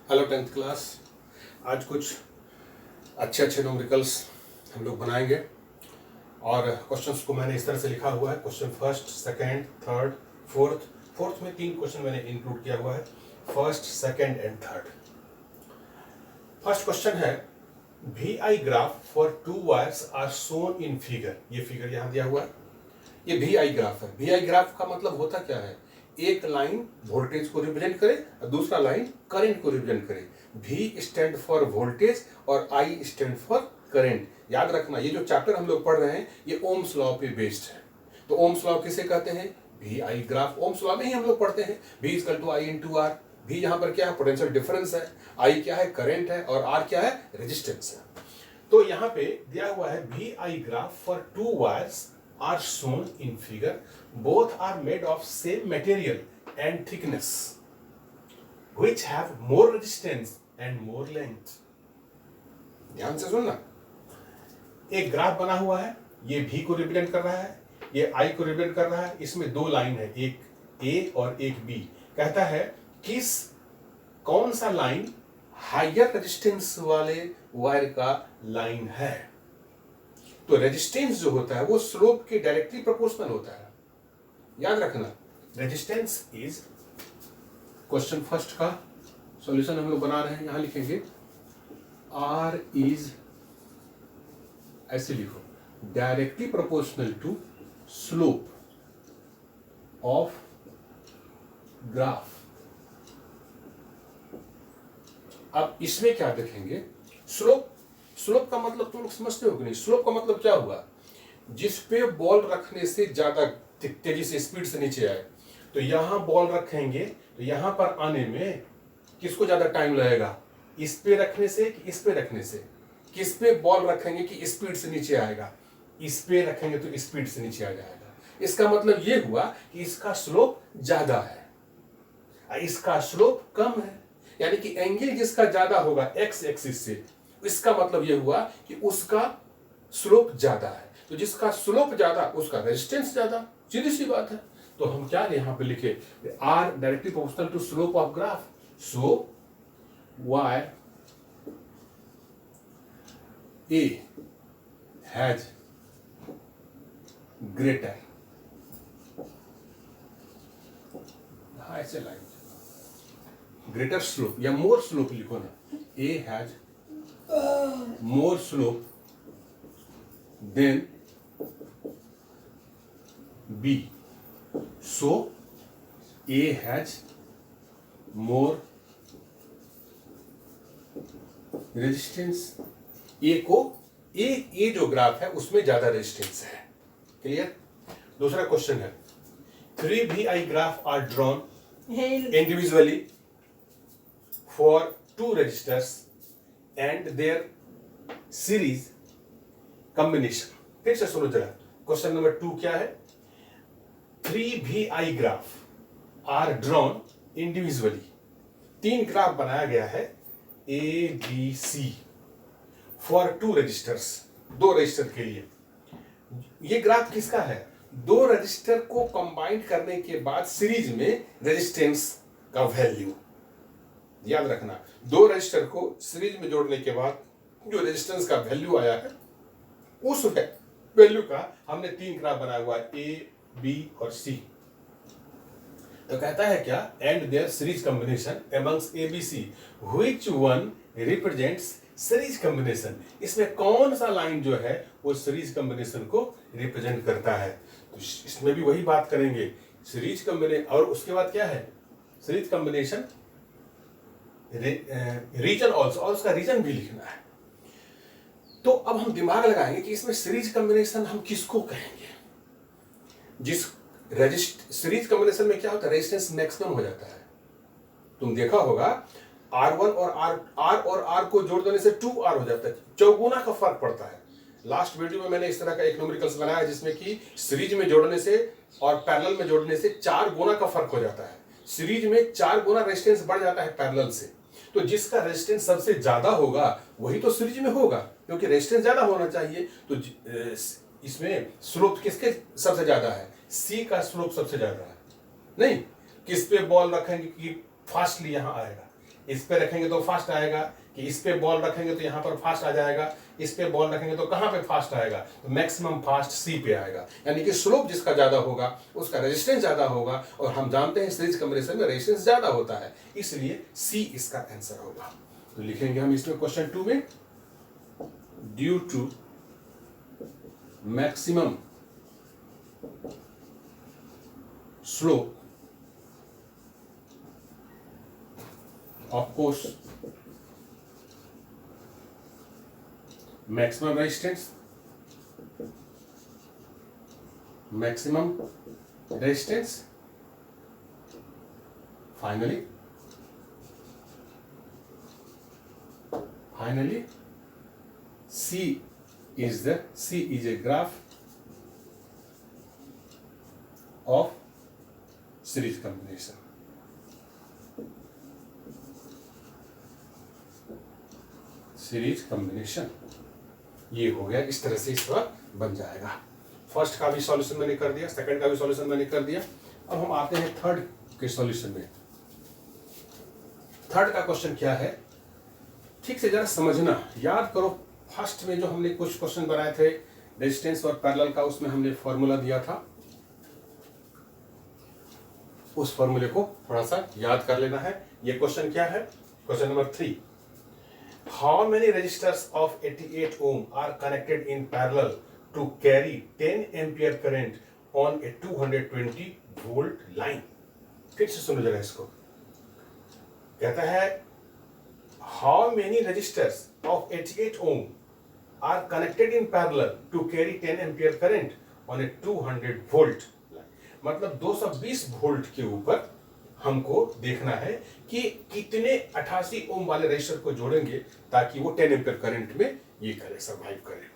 Hello 10th class. आज कुछ अच्छे अच्छे न्यूमेरिकल्स हम लोग बनाएंगे और क्वेश्चंस को मैंने इस तरह से लिखा हुआ है। Question first, second, third, fourth में 3 क्वेश्चन मैंने इंक्लूड किया हुआ है, first, second and third. First question है V I graph for 2 wires are shown in figure. ये फिगर यहाँ दिया हुआ है, ये वी आई ग्राफ है। वी आई ग्राफ का मतलब होता क्या है? एक लाइन वोल्टेज को रिप्रेजेंट करे और दूसरा लाइन करंट को रिप्रेजेंट करे। वी स्टैंड फॉर वोल्टेज और आई स्टैंड फॉर करंट। याद रखना, ये जो चैप्टर हम लोग पढ़ रहे हैं ये ओम्स लॉ पे बेस्ड है। तो ओम्स लॉ किसे कहते हैं? V I graph. Ohm's law में ही हम लोग पढ़ते हैं V equal to I into R. भी यहाँ पर क्या है? पोटेंशियल डिफरेंस है। आई क्या है? करंट है। और आर क्या है? रेजिस्टेंस है। तो यहाँ पे दिया हुआ है V I graph for 2 wires are shown in figure. Both are made of same material and thickness, which have more resistance and more length. ध्यान से सुनना, एक ग्राफ बना हुआ है, ये V को रिप्रेजेंट कर रहा है, ये I को रिप्रेजेंट कर रहा है। इसमें 2 लाइन है, एक A और एक B। कहता है कौन सा लाइन हायर रेजिस्टेंस वाले वायर का लाइन है। तो रेजिस्टेंस जो होता है वो स्लोप के डायरेक्टली प्रोपोर्शनल होता है। याद रखना, रेजिस्टेंस इज, क्वेश्चन फर्स्ट का सॉल्यूशन हम लोग बना रहे हैं, यहां लिखेंगे आर इज, ऐसे लिखो, directly proportional to slope of graph. अब इसमें क्या देखेंगे? स्लोप का मतलब तुम लोग समझते हो कि नहीं? स्लोप का मतलब क्या हुआ? जिस पे बॉल रखने से ज्यादा तेजी से, स्पीड से नीचे आए, तो यहां बॉल रखेंगे तो यहां पर आने में किसको ज्यादा टाइम लगेगा? इस पे रखने से कि इस पे रखने से? किस पे बॉल रखेंगे कि स्पीड से नीचे आएगा? इस पे रखेंगे तो स्पीड से नीचे आ जाएगा। इसका मतलब यह हुआ कि इसका स्लोप ज्यादा है, इसका स्लोप कम है। यानी कि एंगल जिसका ज्यादा होगा एक्स एक्सिस से, इसका मतलब यह हुआ कि उसका स्लोप ज्यादा है। तो जिसका स्लोप ज्यादा उसका रेजिस्टेंस ज्यादा, सीधी सी बात है। तो हम क्या यहां पे लिखे? R directly proportional to slope of graph. So wire A has greater, ऐसे लाइन, ग्रेटर स्लोप या मोर स्लोप लिखो ना। A has more slope than B. So A has more resistance. A जो ग्राफ है उसमें ज्यादा रेजिस्टेंस है। Clear? दूसरा क्वेश्चन है 3 VI graph are drawn individually for 2 resistors and their series combination. फिर से सुनो जरा, क्वेश्चन नंबर 2 क्या है? 3 VI graph are drawn individually. 3 graph बनाया गया है ABC फॉर 2 रजिस्टर्स, 2 रजिस्टर के लिए। ये ग्राफ किसका है? 2 रजिस्टर को कंबाइन करने के बाद सीरीज में रेजिस्टेंस का वैल्यू। याद रखना, 2 रजिस्टर को सीरीज में जोड़ने के बाद जो रेजिस्टेंस का वैल्यू आया है, उस वैल्यू का हमने 3 ग्राफ बनाया हुआ है, ए, बी और सी। तो कहता है क्या? And their series combination amongst ABC, which one represents series combination. इसमें कौन सा लाइन जो है वो सीरीज कॉम्बिनेशन को रिप्रेजेंट करता है? तो इसमें भी वही बात करेंगे, सीरीज कॉम्बिनेशन। और उसके बाद क्या है? सीरीज कॉम्बिनेशन रीजन ऑल्सो, और उसका रीजन भी लिखना है। तो अब हम दिमाग लगाएंगे कि इसमें सीरीज कॉम्बिनेशन हम किसको कहेंगे? जिस सीरीज कॉम्बिनेशन में क्या होता है? रेजिस्टेंस मैक्सिमम हो जाता है। तुम देखा होगा R1 और R को जोड़ देने से 2R हो जाता है, चौगुना का फर्क पड़ता है। लास्ट वीडियो में मैंने इस तरह का एक न्यूमेरिकल्स बनाया जिसमें कि सीरीज में जोड़ने से और पैरेलल में जोड़ने से 4 गुना का फर्क हो जाता है। सीरीज में 4 गुना रेजिस्टेंस बढ़ जाता है पैरेलल से। तो जिसका रेजिस्टेंस सबसे ज्यादा होगा वही तो सीरीज में होगा, क्योंकि रेजिस्टेंस ज्यादा होना चाहिए। तो इसमें स्लोप किसके सबसे ज्यादा है? सी का स्लोप सबसे ज्यादा है। नहीं, किस पे बॉल रखेंगे कि फास्टली यहां आएगा? इस पे रखेंगे तो फास्ट आएगा, कि इस पे बॉल रखेंगे तो यहाँ पर फास्ट आ जाएगा, इस पे बॉल रखेंगे तो कहाँ पे फास्ट आएगा, तो मैक्सिमम फास्ट सी पे आएगा। यानी कि स्लोप जिसका ज्यादा होगा उसका रेजिस्टेंस ज्यादा होगा, और हम जानते हैं सीरीज कॉम्बिनेशन में रेजिस्टेंस ज्यादा होता है, इसलिए सी इसका आंसर होगा। तो लिखेंगे हम इसमें क्वेश्चन 2 में, due to maximum slope of course maximum resistance finally C is a graph of series combination। Series combination ये हो गया, इस तरह से इसका बन जाएगा। फर्स्ट का भी सॉल्यूशन मैंने कर दिया, सेकंड का भी सॉल्यूशन मैंने कर दिया। अब हम आते हैं थर्ड के सॉल्यूशन में। थर्ड का क्वेश्चन क्या है, ठीक से जरा समझना, याद करो। फर्स्ट में जो हमने कुछ क्वेश्चन बनाए थे रेजिस्टेंस और पैरेलल का, उसमें हमने फॉर्मूला दिया था, उस फॉर्मूले को थोड़ा सा याद कर लेना है। ये क्वेश्चन क्या है, question number 3, how many resistors of 88 ohm are connected in parallel to carry 10 ampere current on a 220 volt line। फिर से सुनो जरा इसको, कहता है how many resistors of 88 ohm are connected in parallel to carry 10 ampere current on a 200 volt line। मतलब 220 volt के ऊपर हमको देखना है कि कितने 88 ओम वाले रेजिस्टर को जोड़ेंगे ताकि वो 10 एम्पीयर करंट में ये करे, सर्वाइव करे।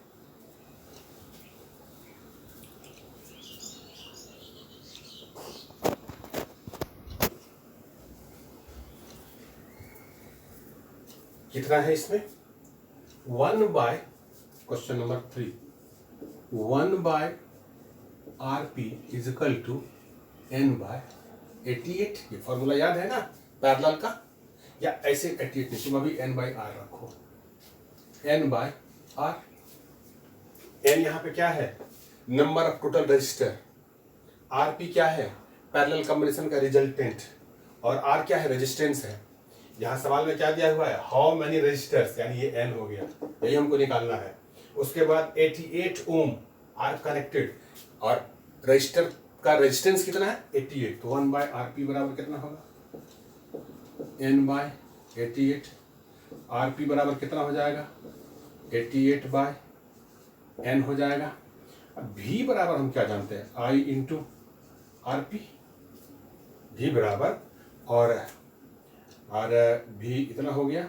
कितना है इसमें, 1 by, question number 3, 1 by RP is equal to N by 88। ये फॉर्मूला याद है ना पैरेलल का, या ऐसे 88 नहीं, तुम अभी N बाई R रखो, N बाय R। N यहाँ पे क्या है, number of total register, RP क्या है, पैरेलल कॉम्बिनेशन का रिजल्टेंट, और R क्या है, रेजिस्टेंस है। यहाँ सवाल में क्या दिया हुआ है, हाउ मेनी रजिस्टर्स, यानी ये N हो गया, यही हमको निकालना है। उसके बाद 88 ओम आर कनेक्टेड, और रजिस्टर का रेजिस्टेंस कितना है, 88, तो 1 बाय RP बराबर कितना होगा, N बाय 88। RP बराबर कितना हो जाएगा, 88 बाय N हो जाएगा। अब V बराबर हम क्या जानते हैं, I इंटू RP, V बराबर, और V इतना हो गया,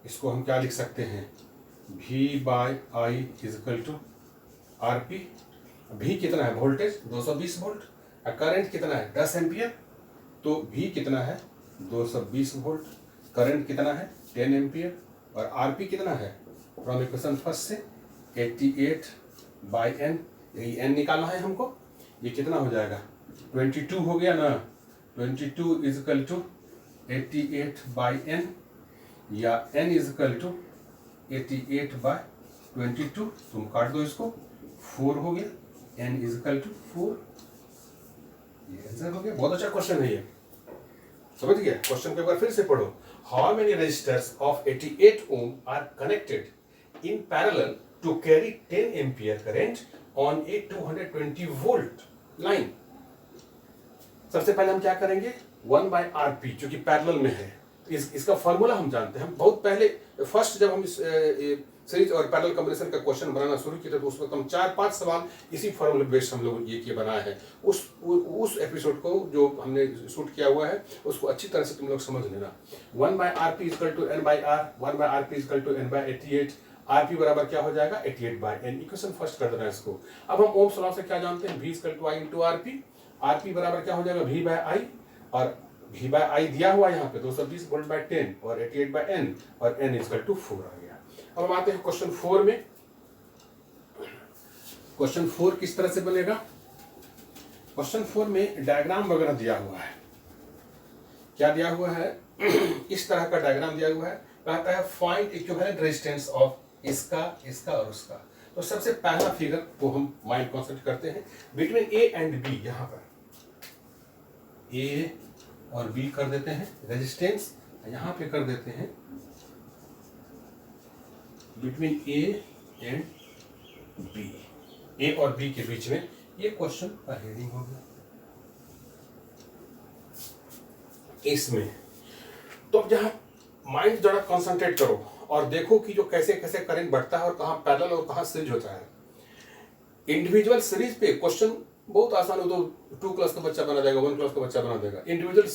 इसको हम क्या लिख सकते हैं, V by I is equal to RP। V कितना है, वोल्टेज 220 वोल्ट, करंट कितना है 10 एम्पियर, तो V कितना है 220 वोल्ट, करंट कितना है 10 एम्पियर, और RP कितना है, फ्रॉम इक्वेशन फर्स्ट से 88 बाई N, यही N निकालना है हमको। ये कितना हो जाएगा, 22 हो गया ना, 22 is equal to 88 by N, या N is equal to 88 by 22, तुम काट दो इसको, 4 हो गया, N इज इक्वल टू 4। ये आंसर हो गया। बहुत अच्छा क्वेश्चन है ये, समझ गया। क्वेश्चन पेपर फिर से पढ़ो, how many resistors of 88 ohm are connected in parallel to carry 10 ampere current on a 220 volt line. सबसे पहले हम क्या करेंगे, 1 बाय RP जो कि पैरेलल में है, इसका फॉर्मूला हम जानते हैं। हम बहुत पहले फर्स्ट जब हम इस सीरीज और पैरेलल कॉम्बिनेशन का क्वेश्चन बनाना शुरू किया तो उस वक्त हम 4-5 सवाल इसी फॉर्मूले बेस्ड हम लोग ये बनाए हैं। उस एपिसोड को जो हमने शूट किया हुआ है उसको अच्छी तरह से तुम लोग समझ लेना। 1 by RP equal to N by R, 1 by RP equal to N by 88, RP बराबर क्या हो जाएगा 88 बाय N। इक्वेशन फर्स्ट कर देना इसको। अब हम ओम्स लॉ से क्या जानते हैं, V equal to I into RP, RP बराबर क्या हो जाएगा V बाय I, और V बाय I दिया हुआ यहाँ पे 220 वोल्ट बाय 10 और 88 बाय N, और N इक्वल टू 4 आ गया। अब हम आते हैं क्वेश्चन 4 में। क्वेश्चन 4 किस तरह से बनेगा, क्वेश्चन 4 में डायग्राम वगैरह दिया हुआ है। क्या दिया हुआ है, इस तरह का डायग्राम दिया हुआ है, कहता है फाइंड इक्विवेलेंट रेजिस्टेंस ऑफ इसका, इसका और उसका। तो सबसे पहला फिगर को हम माइंड कॉन्सेप्ट करते हैं बिटवीन ए एंड बी। यहाँ पर ए और बी कर देते हैं रेजिस्टेंस, यहाँ पे कर देते हैं बिटवीन ए एंड बी, ए और बी के बीच में। ये क्वेश्चन का हेडिंग हो गया इसमें। तो अब जहाँ माइंड जरा कंसंट्रेट करो और देखो कि जो कैसे कैसे करंट बढ़ता है और कहाँ पैरेलल और कहाँ सीरीज होता है। इंडिविजुअल सीरीज पे क्वेश्चन बहुत आसान हो, तो 2 क्लास का बच्चा बना देगा, 1 क्लास का बच्चा बना देगा। इंडिविजुअल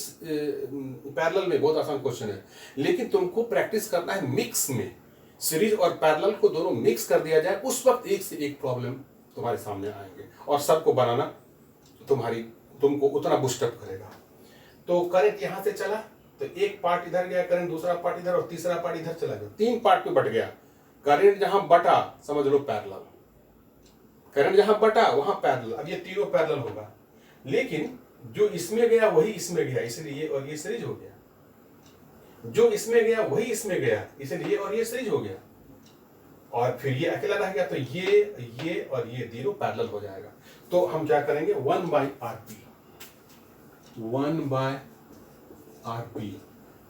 पैरेलल में बहुत आसान क्वेश्चन है, लेकिन तुमको प्रैक्टिस करना है मिक्स में। सीरीज और पैरेलल को दोनों मिक्स कर दिया जाए, उस वक्त एक से एक प्रॉब्लम तुम्हारे सामने आएंगे और सबको बनाना तुमको उतना बूस्टअप करेगा। तो करंट यहाँ से चला तो एक पार्ट इधर गया करंट, दूसरा पार्ट इधर और तीसरा पार्ट इधर चला गया, 3 पार्ट में बट गया। करंट जहां बटा समझ लो पैरेलल, करंट जहां बटा वहां पैरेलल। अब ये तीनों पैरेलल होगा, लेकिन जो इसमें गया वही इसमें गया, इसलिए और ये सीरीज हो गया। जो इसमें गया वही इसमें गया, इसलिए और ये सीरीज हो गया। और फिर ये अकेला रह गया, तो ये और ये तीनों पैरेलल हो जाएगा। तो हम क्या करेंगे 1/RP, 1/RP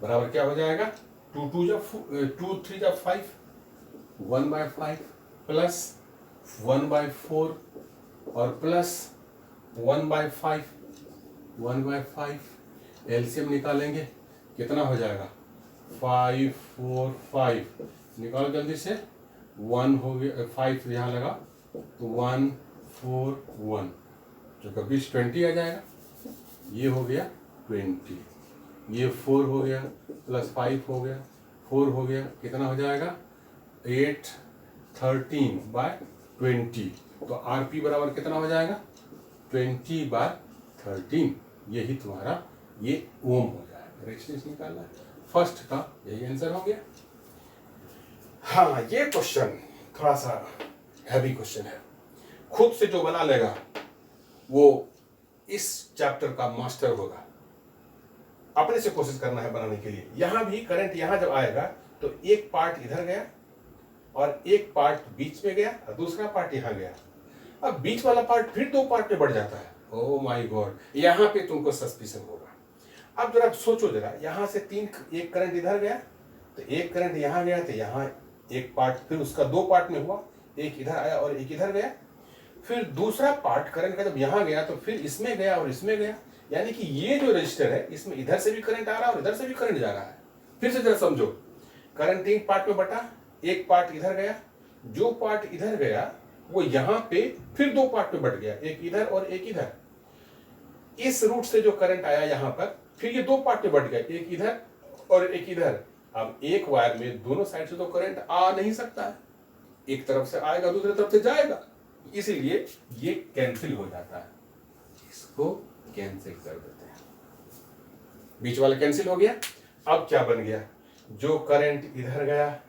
बराबर क्या हो जाएगा 2 3 5, 1/5 प्लस 1/4 और प्लस 1/5, 1/5 एलसीएम निकालेंगे कितना हो जाएगा 5 4 5, निकालो जल्दी से। 1 हो गया, 5 यहाँ लगा तो 1 4 1, जो कभी 20 आ जाएगा। ये हो गया 20, ये 4 हो गया प्लस 5 हो गया, 4 हो गया, कितना हो जाएगा 8 13/20। तो आरपी बराबर कितना हो जाएगा 20/13। यही तुम्हारा ये ओम हो जाएगा। रेजिस्टेंस निकालना है, फर्स्ट का यही आंसर हो गया। हाँ, ये क्वेश्चन थोड़ा सा हैवी क्वेश्चन है, खुद से जो बना लेगा वो इस चैप्टर का मास्टर होगा। अपने से कोशिश करना है बनाने के लिए। यहां भी करंट यहां जब आएगा तो एक पार्ट इधर गया और एक पार्ट बीच में गया और दूसरा पार्ट यहां गया। अब बीच वाला पार्ट फिर 2 पार्ट में बढ़ जाता है। ओह माय गॉड, यहां पे तुमको सस्पिशन होगा। अब जरा सोचो जरा, यहां से एक करंट इधर गया तो एक करंट यहां गया, तो यहां एक पार्ट फिर उसका 2 पार्ट में हुआ, एक इधर आया और एक इधर गया। फिर दूसरा पार्ट करंट का जब यहां गया तो फिर इसमें गया और इसमें गया, यानी कि ये जो रजिस्टर है इसमें इधर से भी करंट आ रहा है और इधर से भी करंट जा रहा है। फिर से जरा समझो, करंट 3 पार्ट में बटा, एक पार्ट इधर गया, जो पार्ट इधर गया वो यहां पे फिर 2 पार्ट में बट गया, एक इधर और एक इधर। इस रूट से जो करंट आया यहां पर फिर ये 2 पार्ट में बट गया, एक इधर और एक इधर। अब एक वायर में दोनों साइड से तो करंट आ नहीं सकता है, एक तरफ से आएगा दूसरी तरफ से जाएगा, इसीलिए ये कैंसिल हो जाता है। इसको कैंसिल कर देते हैं, बीच वाला कैंसिल हो गया। अब क्या बन गया, जो करंट इधर गया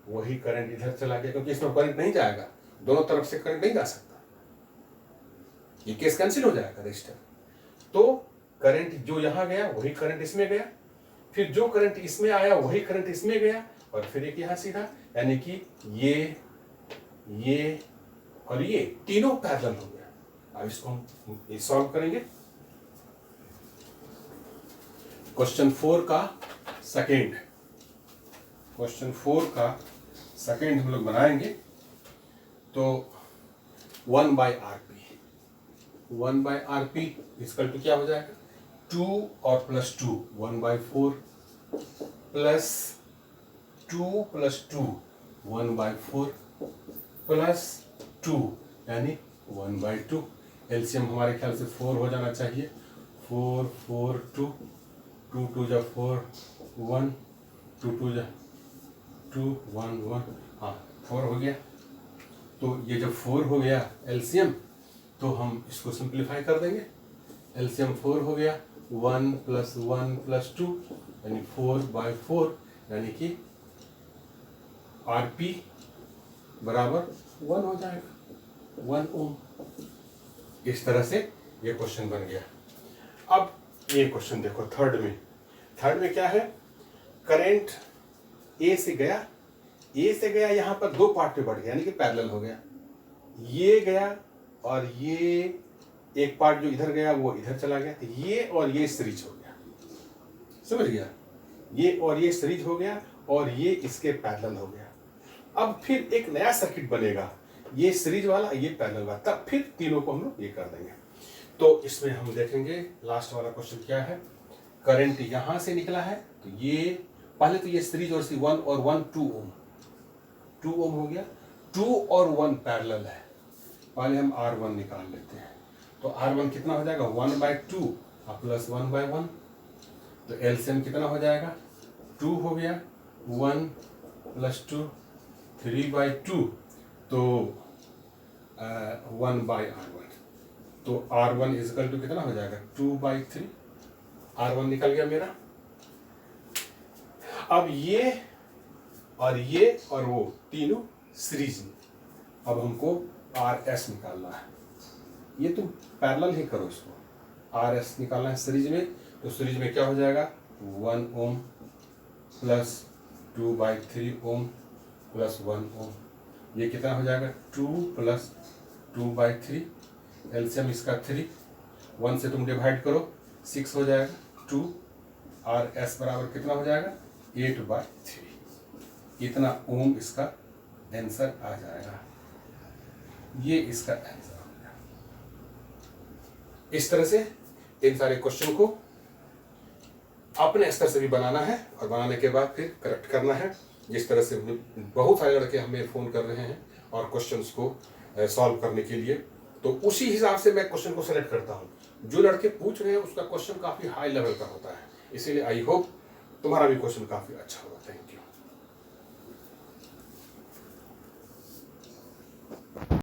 वही करंट इधर चला गया, क्योंकि इसमें करंट नहीं जाएगा, दोनों तरफ से करंट नहीं जा सकता, ये केस कैंसिल हो जाएगा रजिस्टर। तो करंट जो यहां गया वही करंट इसमें गया, फिर जो करंट इसमें आया वही करंट इसमें गया और फिर एक यहां सीधा, यानी कि ये और ये तीनों पैरेलल हो गया। अब इसको हम सॉल्व करेंगे। क्वेश्चन 4 का सेकेंड, क्वेश्चन 4 का सेकेंड हम लोग बनाएंगे। तो 1/RP, 1/RP इसका टू क्या हो जाएगा 2 और प्लस 2, 1/4 प्लस 2 प्लस 2, 1/4 प्लस 2 यानी 1/2। एलसीएम हमारे ख्याल से 4 हो जाना चाहिए। 4 4 2, 2 2 जा 4 1, 2 2 जा 2 1 1, हाँ 4 हो गया। तो ये जब 4 हो गया एलसीएम, तो हम इसको सिंप्लीफाई कर देंगे। एलसीएम 4 हो गया, 1 प्लस 1 प्लस 2 यानी 4/4, यानी कि आरपी बराबर 1 हो जाएगा, 1 ओम। इस तरह से ये क्वेश्चन बन गया। अब ये क्वेश्चन देखो थर्ड में क्या है, करंट ए से गया, यहाँ पर दो पार्ट में बढ़ गया, यानी कि पैरेलल हो गया। ये गया और ये एक पार्ट जो इधर गया वो इधर चला गया, तो ये और ये सीरीज हो गया, समझ गया? ये और ये सीरीज हो गया और ये इसके पैरेलल हो गया। अब फिर एक नया सर्किट बनेगा, ये सीरीज वाला, ये पैरेलल वाला, तब फिर तीनों को हम लोग ये कर देंगे। तो इसमें हम देखेंगे लास्ट वाला क्वेश्चन क्या है। करंट यहां से निकला है, तो ये पहले तो ये सीरीज और 1 और 1 2 ओम, 2 ओम हो गया। 2 और 1 पैरेलल है, पहले हम R1 निकाल लेते हैं। तो R1 कितना हो जाएगा 1/2 प्लस 1/1, तो एलसीएम कितना हो जाएगा 2 हो गया, 1 + 2 3/2, तो 1/R1, तो R1 इजकल टू कितना हो जाएगा 2/3, R1 निकल गया मेरा। अब ये और वो तीनों सीरीज में, अब हमको RS निकालना है। ये तुम पैरेलल ही करो इसको, RS निकालना है सीरीज में, तो सीरीज में क्या हो जाएगा 1 ओम प्लस 2/3 ओम प्लस 1 ओम, ये कितना हो जाएगा 2 + 2/3, एलसीएम इसका 3, 1 से तुम डिवाइड करो 6 हो जाएगा, 2 RS बराबर कितना हो जाएगा 8/3, इतना ओम इसका आंसर आ जाएगा। ये इसका आंसर हो गया। इस तरह से इन सारे क्वेश्चन को अपने स्तर से भी बनाना है और बनाने के बाद फिर करेक्ट करना है। जिस तरह से बहुत सारे लड़के हमें फ़ोन कर रहे हैं और क्वेश्चंस को सॉल्व करने के लिए, तो उसी हिसाब से मैं क्वेश्चन को सेलेक्ट करता हूँ। जो लड़के पूछ रहे हैं उसका क्वेश्चन काफ़ी हाई लेवल का होता है, इसीलिए आई होप तुम्हारा भी क्वेश्चन काफ़ी अच्छा होगा। Thank you.